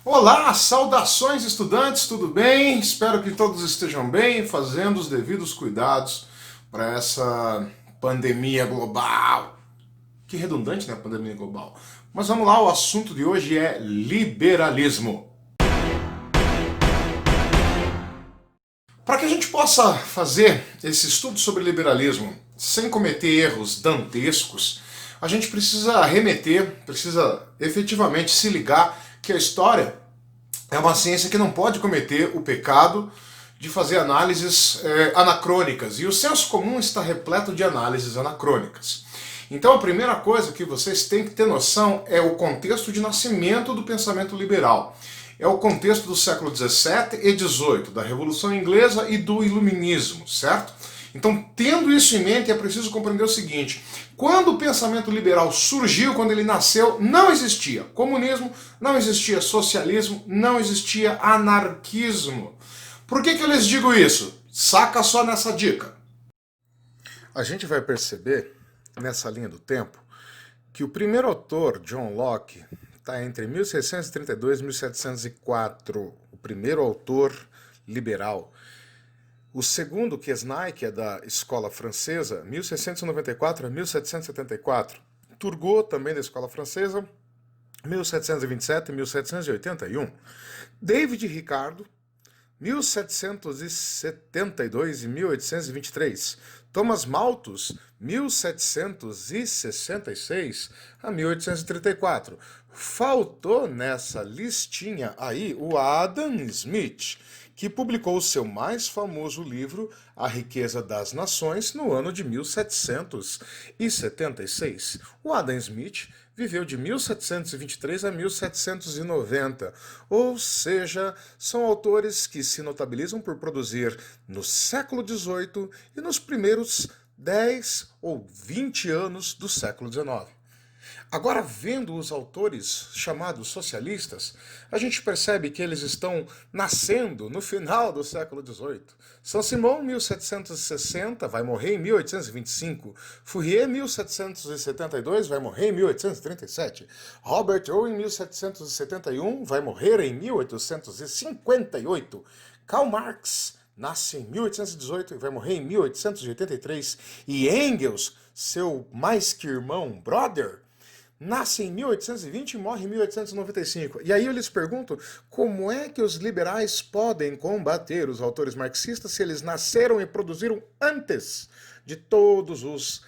Olá, saudações estudantes, tudo bem? Espero que todos estejam bem, fazendo os devidos cuidados para essa pandemia global. Que redundante, né, a pandemia global. Mas vamos lá, o assunto de hoje é liberalismo. Para que a gente possa fazer esse estudo sobre liberalismo sem cometer erros dantescos, a gente precisa remeter, precisa efetivamente se ligar que a história é uma ciência que não pode cometer o pecado de fazer análises anacrônicas. E o senso comum está repleto de análises anacrônicas. Então a primeira coisa que vocês têm que ter noção é o contexto de nascimento do pensamento liberal. É o contexto do século XVII e XVIII, da Revolução Inglesa e do Iluminismo, certo? Então, tendo isso em mente, é preciso compreender o seguinte: quando o pensamento liberal surgiu, quando ele nasceu, não existia comunismo, não existia socialismo, não existia anarquismo. Por que eu lhes digo isso? Saca só nessa dica. A gente vai perceber, nessa linha do tempo, que o primeiro autor, John Locke, está entre 1632 e 1704, o primeiro autor liberal. O segundo, Quesnay, que é da escola francesa, 1694 a 1774. Turgot, também da escola francesa, 1727 a 1781. David Ricardo, 1772 e 1823. Thomas Malthus, 1766 a 1834. Faltou nessa listinha aí o Adam Smith, que publicou o seu mais famoso livro, A Riqueza das Nações, no ano de 1776. O Adam Smith viveu de 1723 a 1790, ou seja, são autores que se notabilizam por produzir no século XVIII e nos primeiros 10 ou 20 anos do século XIX. Agora, vendo os autores chamados socialistas, a gente percebe que eles estão nascendo no final do século XVIII. Saint-Simon, 1760, vai morrer em 1825. Fourier, 1772, vai morrer em 1837. Robert Owen, 1771, vai morrer em 1858. Karl Marx nasce em 1818 e vai morrer em 1883. E Engels, seu mais que irmão, brother, nasce em 1820 e morre em 1895. E aí eu lhes pergunto, como é que os liberais podem combater os autores marxistas se eles nasceram e produziram antes de todos os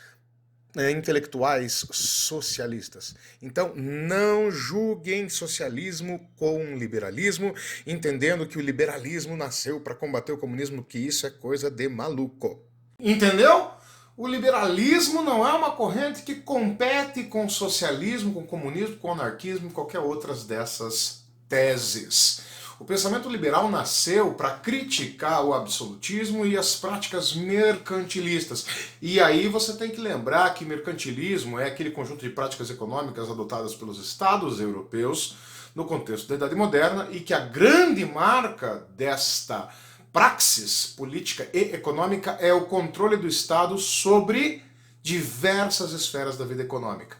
intelectuais socialistas? Então, não julguem socialismo com liberalismo, entendendo que o liberalismo nasceu para combater o comunismo, que isso é coisa de maluco. Entendeu? O liberalismo não é uma corrente que compete com o socialismo, com o comunismo, com o anarquismo e qualquer outras dessas teses. O pensamento liberal nasceu para criticar o absolutismo e as práticas mercantilistas. E aí você tem que lembrar que mercantilismo é aquele conjunto de práticas econômicas adotadas pelos estados europeus no contexto da Idade Moderna e que a grande marca desta praxis política e econômica é o controle do Estado sobre diversas esferas da vida econômica.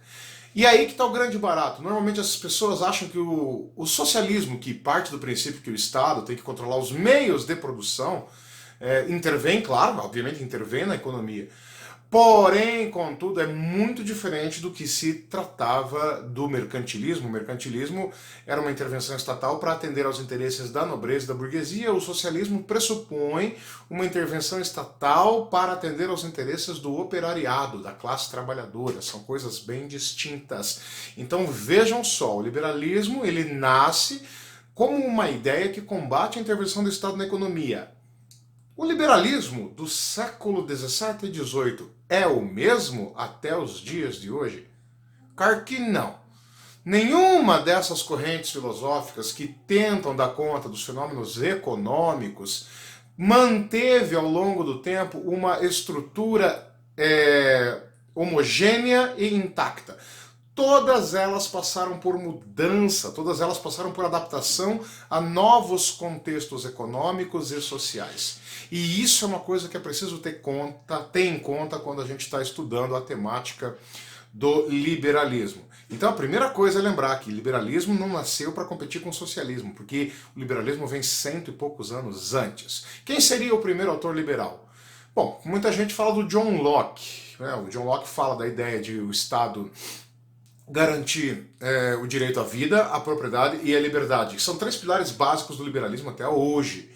E aí que está o grande barato. Normalmente as pessoas acham que o socialismo, que parte do princípio que o Estado tem que controlar os meios de produção, intervém, claro, obviamente intervém na economia. Porém, contudo, é muito diferente do que se tratava do mercantilismo. O mercantilismo era uma intervenção estatal para atender aos interesses da nobreza e da burguesia. O socialismo pressupõe uma intervenção estatal para atender aos interesses do operariado, da classe trabalhadora. São coisas bem distintas. Então vejam só, o liberalismo ele nasce como uma ideia que combate a intervenção do Estado na economia. O liberalismo do século XVII e XVIII é o mesmo até os dias de hoje? Claro que não. Nenhuma dessas correntes filosóficas que tentam dar conta dos fenômenos econômicos manteve ao longo do tempo uma estrutura homogênea e intacta. Todas elas passaram por mudança, todas elas passaram por adaptação a novos contextos econômicos e sociais. E isso é uma coisa que é preciso ter em conta quando a gente está estudando a temática do liberalismo. Então a primeira coisa é lembrar que liberalismo não nasceu para competir com o socialismo, porque o liberalismo vem cento e poucos anos antes. Quem seria o primeiro autor liberal? Bom, muita gente fala do John Locke. Né? O John Locke fala da ideia de o Estado garantir o direito à vida, à propriedade e à liberdade, que são três pilares básicos do liberalismo até hoje.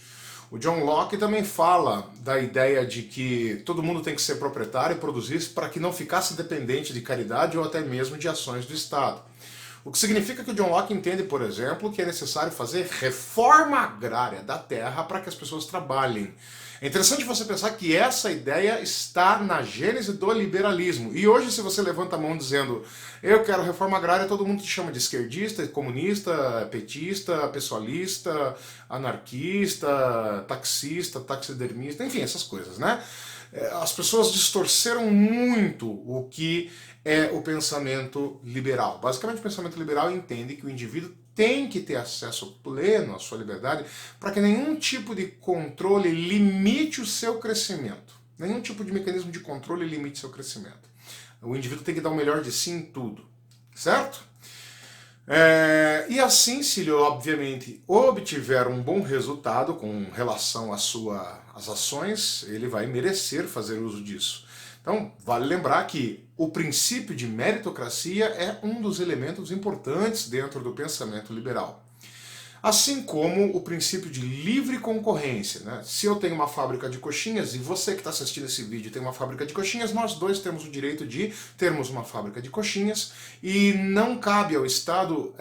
O John Locke também fala da ideia de que todo mundo tem que ser proprietário e produzir para que não ficasse dependente de caridade ou até mesmo de ações do Estado. O que significa que o John Locke entende, por exemplo, que é necessário fazer reforma agrária da terra para que as pessoas trabalhem. É interessante você pensar que essa ideia está na gênese do liberalismo. E hoje, se você levanta a mão dizendo eu quero reforma agrária, todo mundo te chama de esquerdista, comunista, petista, pessoalista, anarquista, taxista, taxidermista, enfim, essas coisas, né? As pessoas distorceram muito o que é o pensamento liberal. Basicamente, o pensamento liberal entende que o indivíduo tem que ter acesso pleno à sua liberdade para que nenhum tipo de controle limite o seu crescimento. Nenhum tipo de mecanismo de controle limite o seu crescimento. O indivíduo tem que dar o melhor de si em tudo, certo? E assim, se ele obviamente obtiver um bom resultado com relação às ações, ele vai merecer fazer uso disso. Então, vale lembrar que o princípio de meritocracia é um dos elementos importantes dentro do pensamento liberal. Assim como o princípio de livre concorrência. Né? Se eu tenho uma fábrica de coxinhas e você que está assistindo esse vídeo tem uma fábrica de coxinhas, nós dois temos o direito de termos uma fábrica de coxinhas e não cabe ao Estado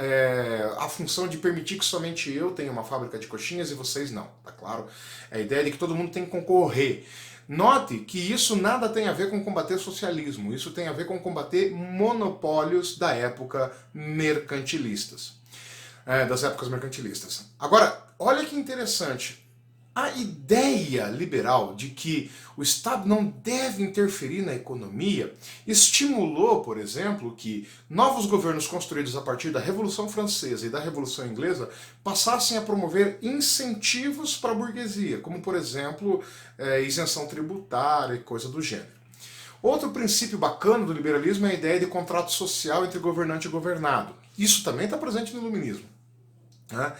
a função de permitir que somente eu tenha uma fábrica de coxinhas e vocês não, tá claro? É a ideia de que todo mundo tem que concorrer. Note que isso nada tem a ver com combater socialismo, isso tem a ver com combater monopólios da época mercantilistas. Das épocas mercantilistas. Agora, olha que interessante. A ideia liberal de que o Estado não deve interferir na economia estimulou, por exemplo, que novos governos construídos a partir da Revolução Francesa e da Revolução Inglesa passassem a promover incentivos para a burguesia, como, por exemplo, isenção tributária e coisa do gênero. Outro princípio bacana do liberalismo é a ideia de contrato social entre governante e governado. Isso também está presente no iluminismo. Né?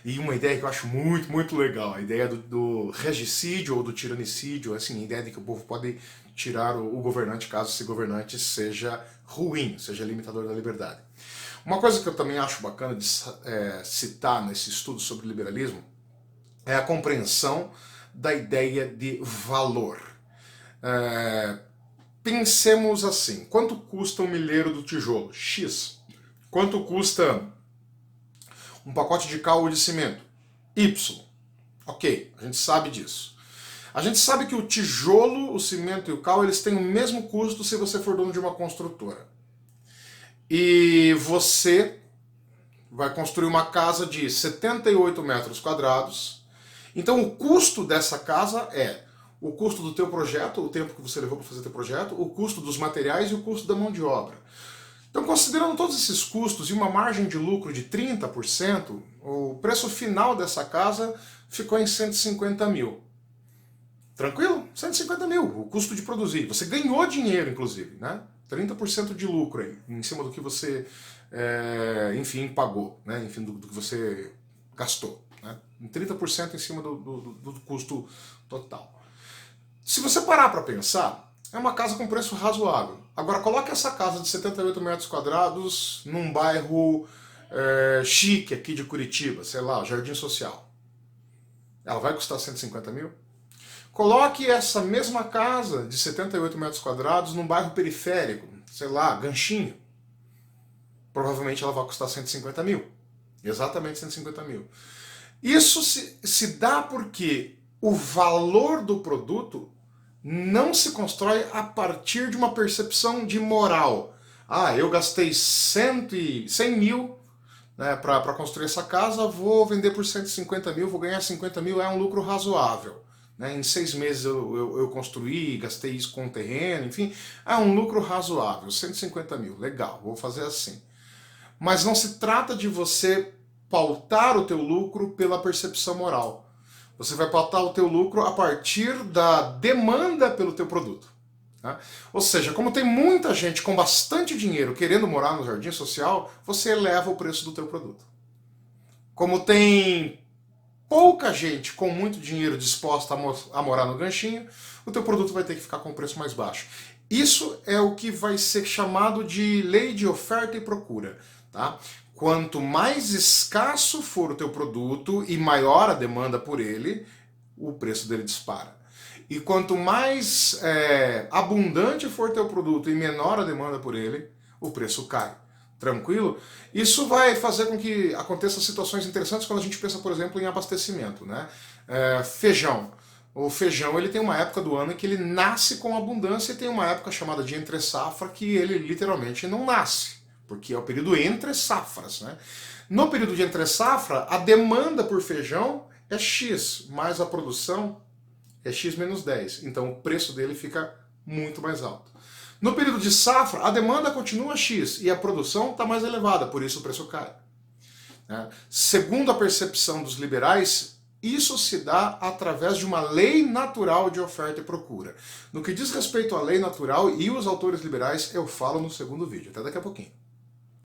E uma ideia que eu acho muito, muito legal, a ideia do regicídio ou do tiranicídio, assim, a ideia de que o povo pode tirar o governante caso esse governante seja ruim, seja limitador da liberdade. Uma coisa que eu também acho bacana de citar nesse estudo sobre liberalismo é a compreensão da ideia de valor. Pensemos assim, quanto custa um milheiro do tijolo? X. Quanto custa um pacote de cal ou de cimento? Y. Ok, a gente sabe disso. A gente sabe que o tijolo, o cimento e o cal, eles têm o mesmo custo se você for dono de uma construtora. E você vai construir uma casa de 78 metros quadrados. Então o custo dessa casa é o custo do teu projeto, o tempo que você levou para fazer teu projeto, o custo dos materiais e o custo da mão de obra. Então, considerando todos esses custos e uma margem de lucro de 30%, o preço final dessa casa ficou em 150 mil. Tranquilo? 150 mil, o custo de produzir. Você ganhou dinheiro, inclusive, né? 30% de lucro aí, em cima do que você, enfim, pagou, né? Enfim, do que você gastou. Né? 30% em cima do custo total. Se você parar para pensar, é uma casa com preço razoável. Agora, coloque essa casa de 78 metros quadrados num bairro chique aqui de Curitiba, sei lá, Jardim Social. Ela vai custar 150 mil? Coloque essa mesma casa de 78 metros quadrados num bairro periférico, sei lá, Ganchinho. Provavelmente ela vai custar 150 mil. Exatamente 150 mil. Isso se dá porque o valor do produto não se constrói a partir de uma percepção de moral. Ah, eu gastei 100 mil, né, para construir essa casa, vou vender por 150 mil, vou ganhar 50 mil, é um lucro razoável. Né? Em 6 meses eu construí, gastei isso com o terreno, enfim, é um lucro razoável, 150 mil, legal, vou fazer assim. Mas não se trata de você pautar o teu lucro pela percepção moral. Você vai pautar o teu lucro a partir da demanda pelo teu produto. Né? Ou seja, como tem muita gente com bastante dinheiro querendo morar no jardim social, você eleva o preço do teu produto. Como tem pouca gente com muito dinheiro disposta a morar no ganchinho, o teu produto vai ter que ficar com um preço mais baixo. Isso é o que vai ser chamado de lei de oferta e procura. Tá? Quanto mais escasso for o teu produto e maior a demanda por ele, o preço dele dispara. E quanto mais abundante for teu produto e menor a demanda por ele, o preço cai. Tranquilo? Isso vai fazer com que aconteçam situações interessantes quando a gente pensa, por exemplo, em abastecimento. Né? Feijão. O feijão ele tem uma época do ano em que ele nasce com abundância e tem uma época chamada de entre-safra que ele literalmente não nasce, porque é o período entre safras. Né? No período de entre-safra, a demanda por feijão é X, mas a produção é X menos 10. Então o preço dele fica muito mais alto. No período de safra, a demanda continua X e a produção está mais elevada, por isso o preço cai. Segundo a percepção dos liberais, isso se dá através de uma lei natural de oferta e procura. No que diz respeito à lei natural e os autores liberais, eu falo no segundo vídeo. Até daqui a pouquinho.